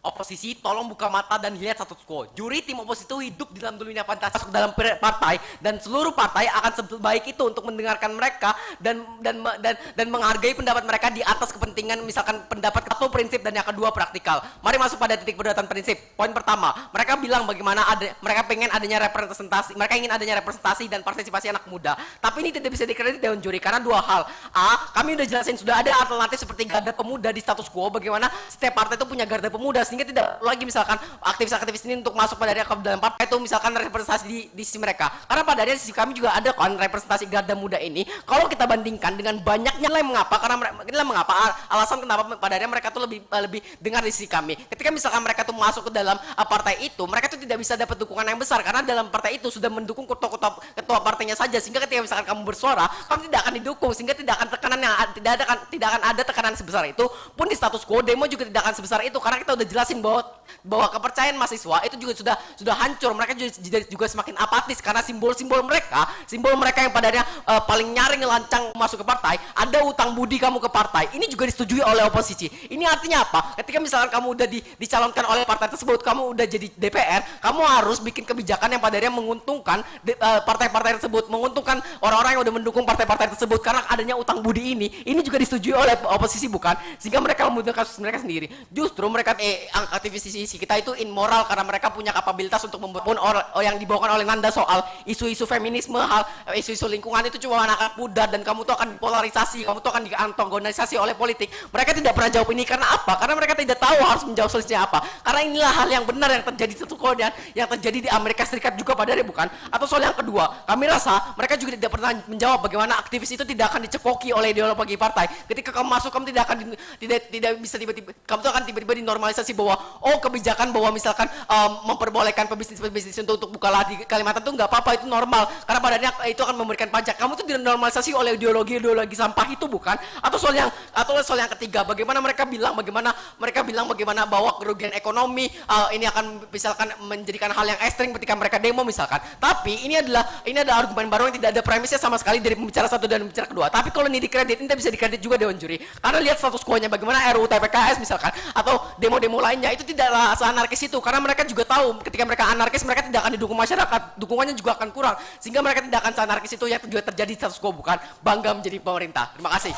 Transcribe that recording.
Oposisi, tolong buka mata dan lihat status quo. Juri tim oposisi itu hidup di dalam dunia fantasi dalam partai, dan seluruh partai akan sebaik itu untuk mendengarkan mereka dan menghargai pendapat mereka di atas kepentingan misalkan pendapat atau prinsip, dan yang kedua praktikal. Mari masuk pada titik perdebatan prinsip. Poin pertama, mereka bilang bagaimana mereka pengen adanya representasi, mereka ingin adanya representasi dan partisipasi anak muda. Tapi ini tidak bisa dikredit Dewan Juri karena dua hal. A, kami udah jelasin sudah ada alternatif seperti garda pemuda di status quo, bagaimana setiap partai itu punya garda pemuda sehingga tidak lagi misalkan aktivis-aktivis ini untuk masuk pada ke dalam partai itu misalkan representasi di sisi mereka. Karena pada akhirnya sisi kami juga ada kan representasi garda muda ini. Kalau kita bandingkan dengan banyaknya lain mengapa, karena inilah mengapa alasan kenapa pada akhirnya mereka tuh lebih dengar di sisi kami. Ketika misalkan mereka tuh masuk ke dalam partai itu, mereka tuh tidak bisa dapat dukungan yang besar karena dalam partai itu sudah mendukung ketua partainya saja, sehingga ketika misalkan kamu bersuara, kamu tidak akan didukung, sehingga tidak akan tekanan yang tidak akan ada tekanan sebesar itu. Pun di status quo demo juga tidak akan sebesar itu karena kita udah jelasin bahwa kepercayaan mahasiswa itu juga sudah hancur. Mereka juga semakin apatis karena simbol mereka yang padanya paling nyaring lancang masuk ke partai, ada utang budi kamu ke partai. Ini juga disetujui oleh oposisi. Ini artinya apa? Ketika misalkan kamu udah dicalonkan oleh partai tersebut, kamu udah jadi DPR, kamu harus bikin kebijakan yang padanya menguntungkan partai-partai tersebut, menguntungkan orang-orang yang udah mendukung partai-partai tersebut karena adanya utang budi ini. Ini juga disetujui oleh oposisi bukan? Sehingga mereka membutuhkan kasus mereka sendiri. Justru mereka aktivis kita itu immoral karena mereka punya kapabilitas untuk membuat yang dibawakan oleh Nanda soal isu-isu feminisme, isu-isu lingkungan itu cuma anak pudar dan kamu tuh akan polarisasi, kamu tuh akan diantagonisasi oleh politik. Mereka tidak pernah jawab ini karena apa? Karena mereka tidak tahu harus menjawab solusinya apa. Karena inilah hal yang benar yang terjadi satu kemudian yang terjadi di Amerika Serikat juga pada hari bukan? Atau soal yang kedua, kami rasa mereka juga tidak pernah menjawab bagaimana aktivis itu tidak akan dicekoki oleh ideologi partai. Ketika kamu masuk, kamu tidak bisa tiba-tiba, kamu tuh akan tiba-tiba dinormalisasi bahwa kebijakan bahwa misalkan memperbolehkan pebisnis untuk buka lah di Kalimantan itu nggak apa-apa, itu normal karena padanya itu akan memberikan pajak. Kamu tuh dinormalisasi oleh ideologi sampah itu bukan? Atau soal yang ketiga, bagaimana mereka bilang bahwa kerugian ekonomi ini akan misalkan menjadikan hal yang ekstrim ketika mereka demo misalkan. Tapi ini adalah argumen baru yang tidak ada premisnya sama sekali dari pembicara satu dan pembicara kedua. Tapi kalau ini dikredit, ini tidak bisa dikredit juga Dewan Juri. Karena lihat status quo-nya bagaimana RUU TPKS misalkan atau demo-demo lainnya itu tidaklah seanarkis itu, karena mereka juga tahu ketika mereka anarkis mereka tidak akan didukung masyarakat, dukungannya juga akan kurang, sehingga mereka tidak akan seanarkis itu yang juga terjadi status quo bukan? Bangga menjadi pemerintah. Terima kasih.